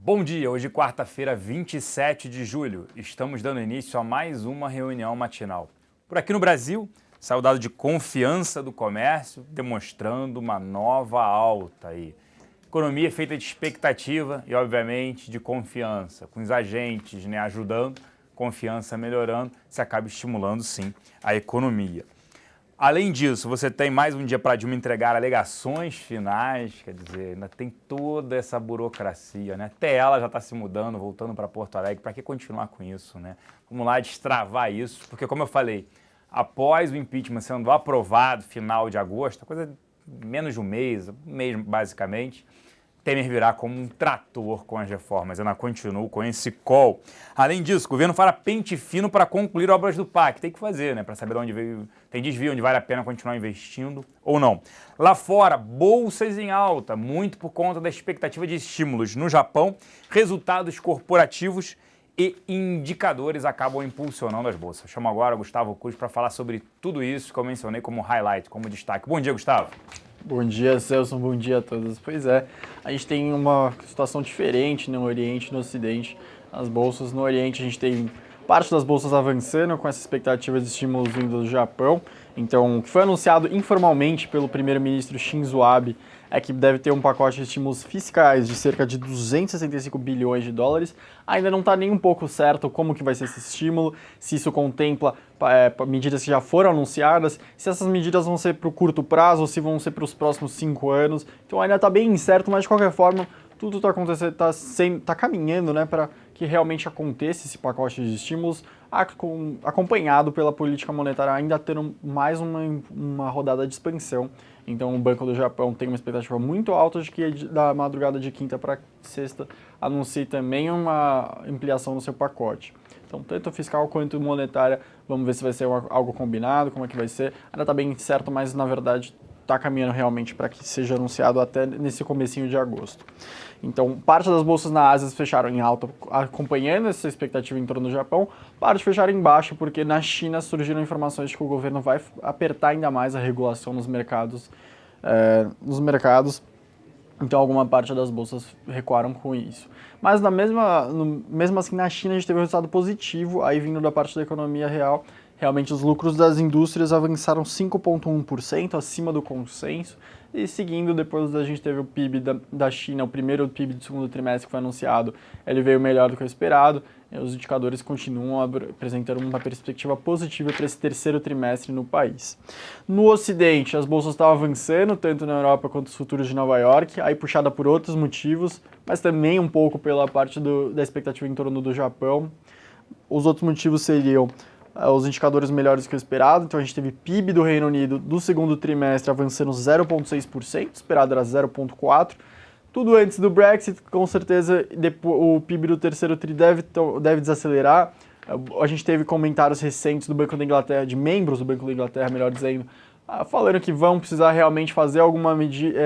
Bom dia, hoje quarta-feira, 27 de julho. Estamos dando início a mais uma reunião matinal. Por aqui no Brasil, saiu o dado de confiança do comércio, demonstrando uma nova alta aí. Economia é feita de expectativa e, obviamente, de confiança. Com os agentes ajudando, confiança melhorando, se acaba estimulando, sim, a economia. Além disso, você tem mais um dia para a Dilma entregar alegações finais, quer dizer, ainda tem toda essa burocracia, né? Até ela já está se mudando, voltando para Porto Alegre, para que continuar com isso, né? Vamos lá destravar isso, porque como eu falei, após o impeachment sendo aprovado, final de agosto, coisa de menos de um mês basicamente, Temer virá como um trator com as reformas. Eu ainda continuo com esse call. Além disso, o governo fará pente fino para concluir obras do PAC. Tem que fazer, né? Para saber de onde veio, tem desvio, onde vale a pena continuar investindo ou não. Lá fora, bolsas em alta, muito por conta da expectativa de estímulos no Japão, resultados corporativos e indicadores acabam impulsionando as bolsas. Chamo agora o Gustavo Cruz para falar sobre tudo isso que eu mencionei como highlight, como destaque. Bom dia, Gustavo. Bom dia, Celso. Bom dia a todos. Pois é, a gente tem uma situação diferente no Oriente e no Ocidente. As bolsas no Oriente, a gente tem parte das bolsas avançando com essa expectativa de estímulos vindo do Japão. Então, o que foi anunciado informalmente pelo primeiro-ministro Shinzo Abe é que deve ter um pacote de estímulos fiscais de cerca de 265 bilhões de dólares. Ainda não está nem um pouco certo como que vai ser esse estímulo, se isso contempla medidas que já foram anunciadas, se essas medidas vão ser para o curto prazo ou se vão ser para os próximos 5 anos. Então ainda está bem incerto, mas de qualquer forma, tudo está acontecendo, está caminhando, né, para que realmente aconteça esse pacote de estímulos, acompanhado pela política monetária ainda tendo mais uma rodada de expansão. Então o Banco do Japão tem uma expectativa muito alta de que da madrugada de quinta para sexta anuncie também uma ampliação no seu pacote. Então tanto fiscal quanto monetária, vamos ver se vai ser algo combinado, como é que vai ser. Ainda está bem incerto, mas na verdade está caminhando realmente para que seja anunciado até nesse comecinho de agosto. Então, parte das bolsas na Ásia fecharam em alta, acompanhando essa expectativa em torno do Japão, parte fecharam em baixo, porque na China surgiram informações de que o governo vai apertar ainda mais a regulação nos mercados. Então, alguma parte das bolsas recuaram com isso. Mas mesmo assim, na China, a gente teve um resultado positivo, aí vindo da parte da economia real. Realmente, os lucros das indústrias avançaram 5,1%, acima do consenso. E seguindo, depois a gente teve o PIB da China, o primeiro PIB do segundo trimestre que foi anunciado, ele veio melhor do que o esperado. Os indicadores continuam apresentando uma perspectiva positiva para esse terceiro trimestre no país. No Ocidente, as bolsas estavam avançando, tanto na Europa quanto os futuros de Nova York, aí puxada por outros motivos, mas também um pouco pela parte da expectativa em torno do Japão. Os outros motivos seriam os indicadores melhores que o esperado. Então a gente teve PIB do Reino Unido do segundo trimestre avançando 0,6%, esperado era 0,4%. Tudo antes do Brexit, com certeza o PIB do terceiro tri deve desacelerar. A gente teve comentários recentes do Banco da Inglaterra, de membros do Banco da Inglaterra, melhor dizendo, falando que vão precisar realmente fazer alguma medida,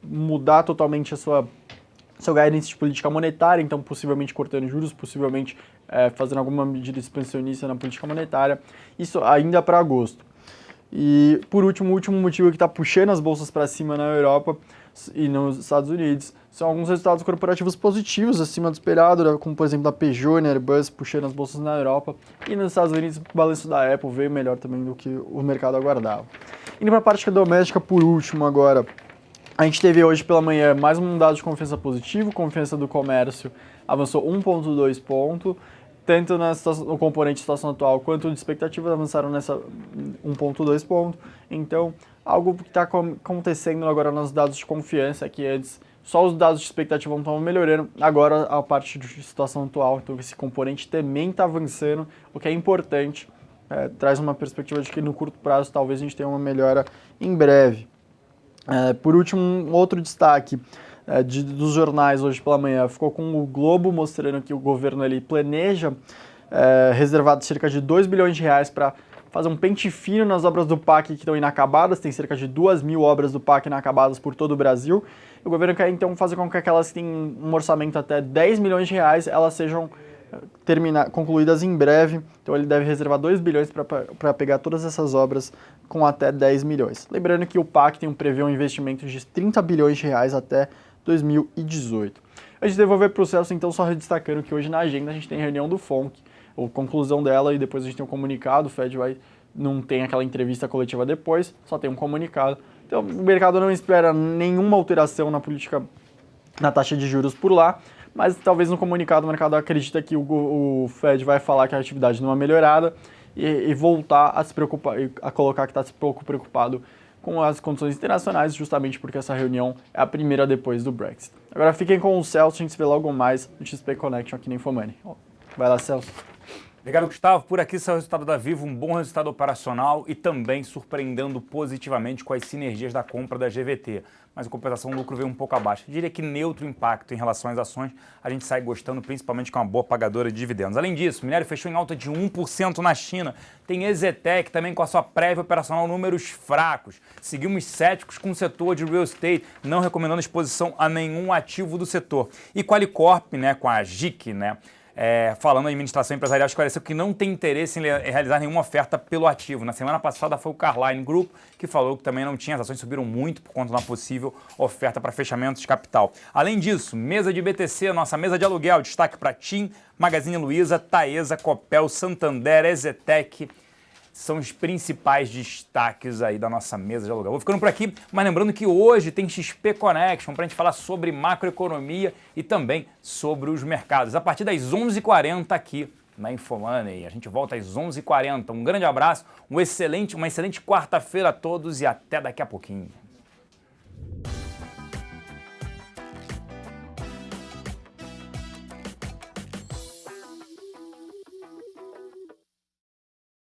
mudar totalmente seu guidance de política monetária, então possivelmente cortando juros, possivelmente fazendo alguma medida expansionista na política monetária, isso ainda para agosto. E por último, o último motivo que está puxando as bolsas para cima na Europa e nos Estados Unidos são alguns resultados corporativos positivos acima do esperado, como por exemplo da Peugeot e Airbus puxando as bolsas na Europa, e nos Estados Unidos o balanço da Apple veio melhor também do que o mercado aguardava. Indo para a parte doméstica, por último agora, a gente teve hoje pela manhã mais um dado de confiança positivo, confiança do comércio avançou 1,2 ponto, tanto no componente de situação atual quanto de expectativas avançaram nessa 1,2 ponto. Então, algo que está acontecendo agora nos dados de confiança, que antes só os dados de expectativa não estavam melhorando, agora a parte de situação atual, então esse componente também está avançando, o que é importante, traz uma perspectiva de que no curto prazo talvez a gente tenha uma melhora em breve. Por último, um outro destaque dos jornais hoje pela manhã ficou com o Globo mostrando que o governo ele planeja reservar cerca de 2 bilhões de reais para fazer um pente fino nas obras do PAC que estão inacabadas. Tem cerca de 2.000 obras do PAC inacabadas por todo o Brasil. E o governo quer então fazer com que aquelas que têm um orçamento até 10 milhões de reais, elas sejam concluídas em breve. Então ele deve reservar 2 bilhões para pegar todas essas obras com até 10 milhões. Lembrando que o PAC prevê um investimento de 30 bilhões de reais até 2018. Antes de devolver para o Celso, então, só destacando que hoje na agenda a gente tem reunião do FONC, a conclusão dela, e depois a gente tem um comunicado, o Fed não tem aquela entrevista coletiva depois, só tem um comunicado. Então, o mercado não espera nenhuma alteração na política, na taxa de juros por lá, mas talvez no comunicado o mercado acredita que o Fed vai falar que a atividade não é melhorada e voltar a se preocupar, a colocar que está um pouco preocupado com as condições internacionais, justamente porque essa reunião é a primeira depois do Brexit. Agora fiquem com o Celso, a gente se vê logo mais no XP Connection aqui na Infomoney. Vai lá, Celso. Obrigado, Gustavo. Por aqui saiu o resultado da Vivo, um bom resultado operacional e também surpreendendo positivamente com as sinergias da compra da GVT. Mas a compensação do lucro veio um pouco abaixo. Eu diria que neutro impacto em relação às ações, a gente sai gostando principalmente com uma boa pagadora de dividendos. Além disso, o minério fechou em alta de 1% na China. Tem Exetec também com a sua prévia operacional números fracos. Seguimos céticos com o setor de real estate, não recomendando exposição a nenhum ativo do setor. E Qualicorp, né, com a GIC, né? Falando em administração empresarial, esclareceu que não tem interesse em realizar nenhuma oferta pelo ativo. Na semana passada foi o Carlyle Group que falou que também não tinha, as ações subiram muito por conta de uma possível oferta para fechamento de capital. Além disso, mesa de BTC, nossa mesa de aluguel, destaque para TIM, Magazine Luiza, Taesa, Copel, Santander, Exetec, são os principais destaques aí da nossa mesa de aluguel. Vou ficando por aqui, mas lembrando que hoje tem XP Connection para a gente falar sobre macroeconomia e também sobre os mercados. A partir das 11h40 aqui na Infomoney. A gente volta às 11h40. Um grande abraço, uma excelente quarta-feira a todos e até daqui a pouquinho.